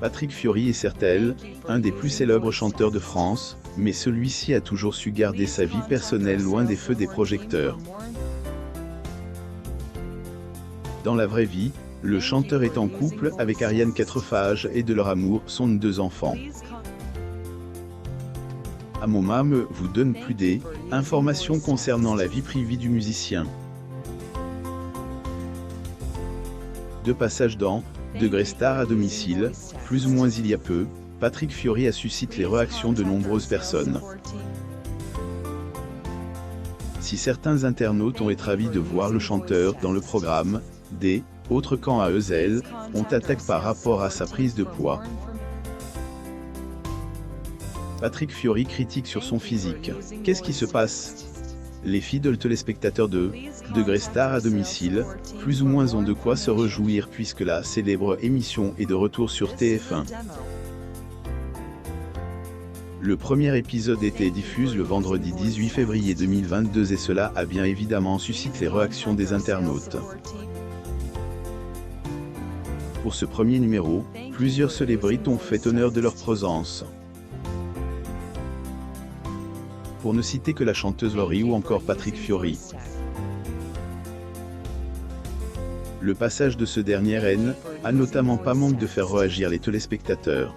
Patrick Fiori est certes un des plus célèbres chanteurs de France, mais celui-ci a toujours su garder sa vie personnelle loin des feux des projecteurs. Dans la vraie vie, le chanteur est en couple avec Ariane Quatrefages et de leur amour sont 2 enfants. Amomam vous donne plus d'informations concernant la vie privée du musicien. De passage dans Degré Star à domicile, plus ou moins il y a peu, Patrick Fiori a suscité les réactions de nombreuses personnes. Si certains internautes ont été ravis de voir le chanteur dans le programme, autres quant à eux ont attaqué par rapport à sa prise de poids. Patrick Fiori critique sur son physique. Qu'est-ce qui se passe? Les fidèles téléspectateurs de Degré Star à domicile, plus ou moins ont de quoi se réjouir puisque la célèbre émission est de retour sur TF1. Le premier épisode était diffusé le vendredi 18 février 2022 et cela a bien évidemment suscité les réactions des internautes. Pour ce premier numéro, plusieurs célébrités ont fait honneur de leur présence. Pour ne citer que la chanteuse Laurie ou encore Patrick Fiori. Le passage de ce dernier a notamment pas manqué de faire réagir les téléspectateurs.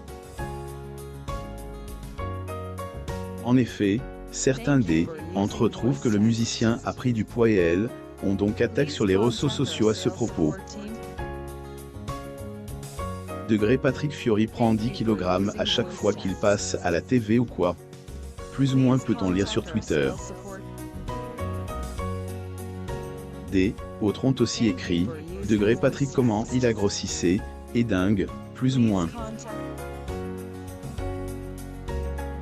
En effet, certains entre trouvent que le musicien a pris du poids et elles ont donc attaqué sur les réseaux sociaux à ce propos. Degré Patrick Fiori prend 10 kg à chaque fois qu'il passe à la TV ou quoi? Plus ou moins peut-on lire sur Twitter. Autres ont aussi écrit, Degré Patrick comment il a grossissé, et dingue, plus ou moins.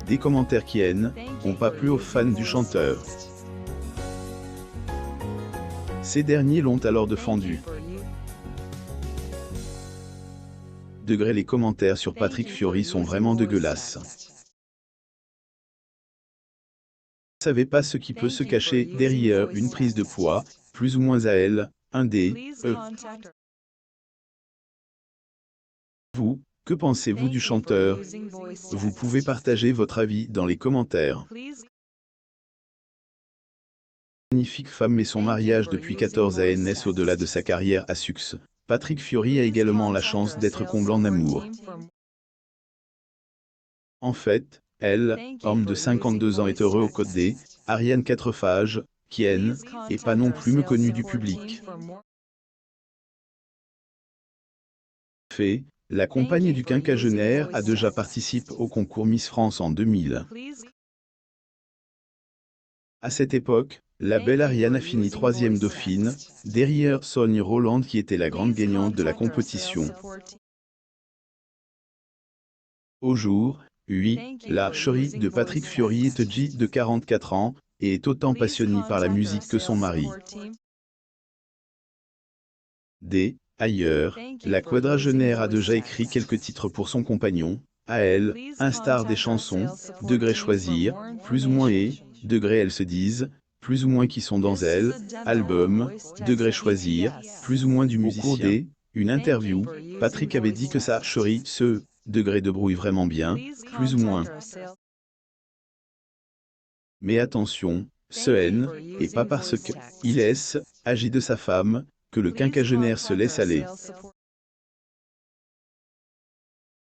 Des commentaires qui ont pas plu aux fans du chanteur. Ces derniers l'ont alors défendu. Degré les commentaires sur Patrick Fiori sont vraiment dégueulasses. Vous ne savez pas ce qui peut se cacher derrière une prise de poids, plus ou moins à elle, Vous, que pensez-vous du chanteur? Vous pouvez partager votre avis dans les commentaires. Magnifique femme mais son mariage depuis 14 ans au-delà de sa carrière à succès. Patrick Fiori a également la chance d'être comblé en amour. En fait, homme de 52 ans est heureux aux côtés Ariane Quatrefages, qui est pas non plus méconnue du public. La compagne du quinquagénaire a déjà participé au concours Miss France en 2000. À cette époque, la belle Ariane a fini 3e dauphine, derrière Sonia Rolland qui était la grande gagnante de la compétition. Au jour, la chérie de Patrick Fiori est âgée de 44 ans, et est autant passionnée par la musique que son mari. Ailleurs, la quadragénaire a déjà écrit quelques titres pour son compagnon, à elle, un star des chansons, Degré choisir, plus ou moins Degré elles se disent, plus ou moins qui sont dans elle, album, Degré choisir, plus ou moins du musicien. Au cours une interview, Patrick avait dit que sa chérie Degré débrouille vraiment bien, plus ou moins. Mais attention, et pas parce qu'il agit de sa femme, que le quinquagénaire se laisse aller.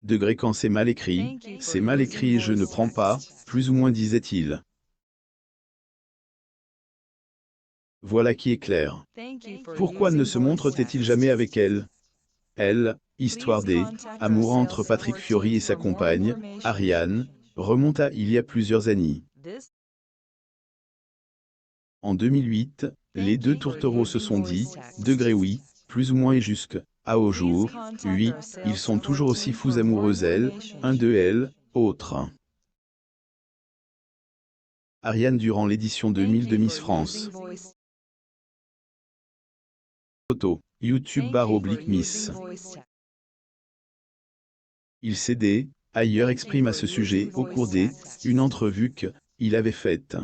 Degré quand c'est mal écrit et je ne prends pas, plus ou moins disait-il. Voilà qui est clair. Pourquoi ne se montre-t-il jamais avec elle? Histoire amour entre Patrick Fiori et sa compagne, Ariane, remonte à il y a plusieurs années. En 2008, les 2 tourtereaux se sont dit, Degré oui, plus ou moins et jusqu'à au jour, ils sont toujours aussi fous amoureux autre. Ariane durant l'édition 2000 de Miss France. Photo, YouTube/Miss. Il s'est ailleurs exprime à ce sujet au cours une entrevue qu'il avait faite.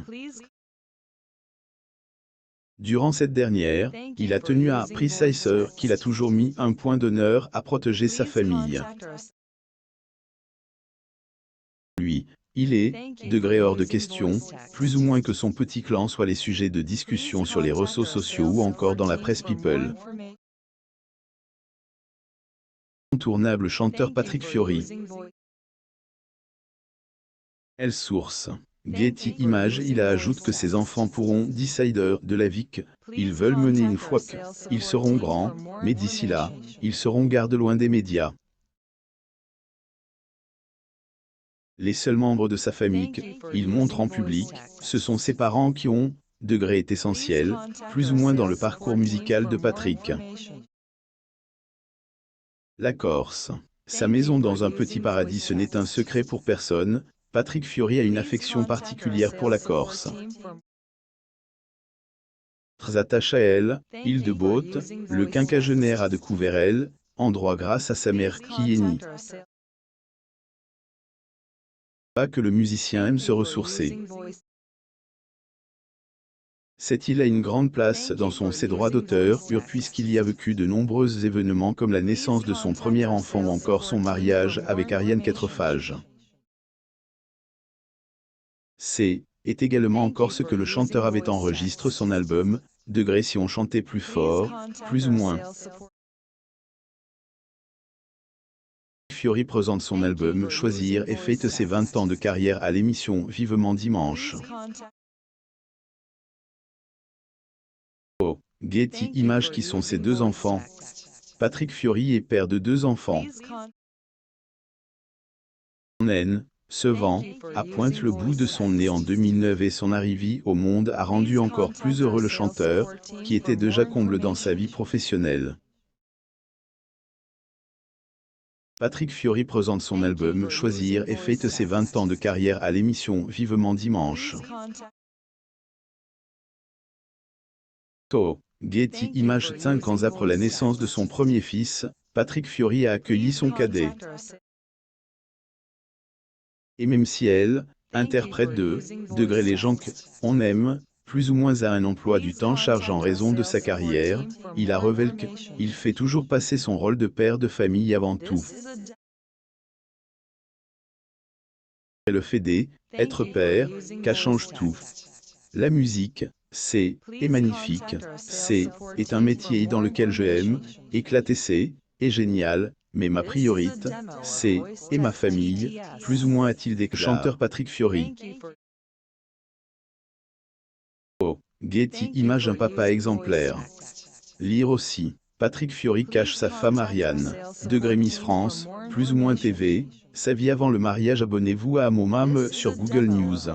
Durant cette dernière, il a tenu à préciser qu'il a toujours mis un point d'honneur à protéger sa famille. Lui, il est, degré hors de question, plus ou moins que son petit clan soit les sujets de discussion sur les réseaux sociaux ou encore dans la presse people. Incontournable chanteur Patrick Fiori. Elle source. Getty Images. Il ajoute que ses enfants pourront décider de la vie qu'ils veulent mener une fois qu'ils seront grands, mais d'ici là, ils seront garde loin des médias. Les seuls membres de sa famille qu'il montre en public, ce sont ses parents qui ont, degré est essentiel, plus ou moins dans le parcours musical de Patrick. La Corse. Sa maison dans un petit paradis, ce n'est un secret pour personne. Patrick Fiori a une affection particulière pour la Corse. Très attaché à elle, île de Beaute, le quinquagénaire a découvert elle, endroit grâce à sa mère qui est née. Pas que le musicien aime se ressourcer. Cette île a une grande place dans ses droits d'auteur, puisqu'il y a vécu de nombreux événements comme la naissance de son premier enfant ou encore son mariage avec Ariane Quatrefages. Est également encore ce que le chanteur avait enregistré son album, degré si on chantait plus fort, plus ou moins. Fiori présente son album Choisir et fête ses 20 ans de carrière à l'émission Vivement Dimanche. Getty Images. Qui sont ses deux enfants? Patrick Fiori est père de 2 enfants. Naine, se vend, à pointe le bout de son nez en 2009 et son arrivée au monde a rendu encore plus heureux le chanteur, qui était déjà comble dans sa vie professionnelle. Patrick Fiori présente son album Choisir et fête ses 20 ans de carrière à l'émission Vivement Dimanche. Getty Images. 5 ans après la naissance de son premier fils, Patrick Fiori a accueilli son cadet. Et même si elle, interprète de degré les gens qu'on aime, plus ou moins à un emploi du temps chargé en raison de sa carrière, il a révélé qu'il fait toujours passer son rôle de père de famille avant tout. Et le fait d'être père, qu'à change tout. La musique, est magnifique, est un métier dans lequel je aime, éclater est génial, mais ma priorité, est ma famille, plus ou moins a-t-il déclaré. Chanteur Patrick Fiori. Getty Images. Un papa exemplaire. Lire aussi. Patrick Fiori cache sa femme Ariane. Degré Miss France, plus ou moins TV, sa vie avant le mariage. Abonnez-vous à mon mam sur Google News.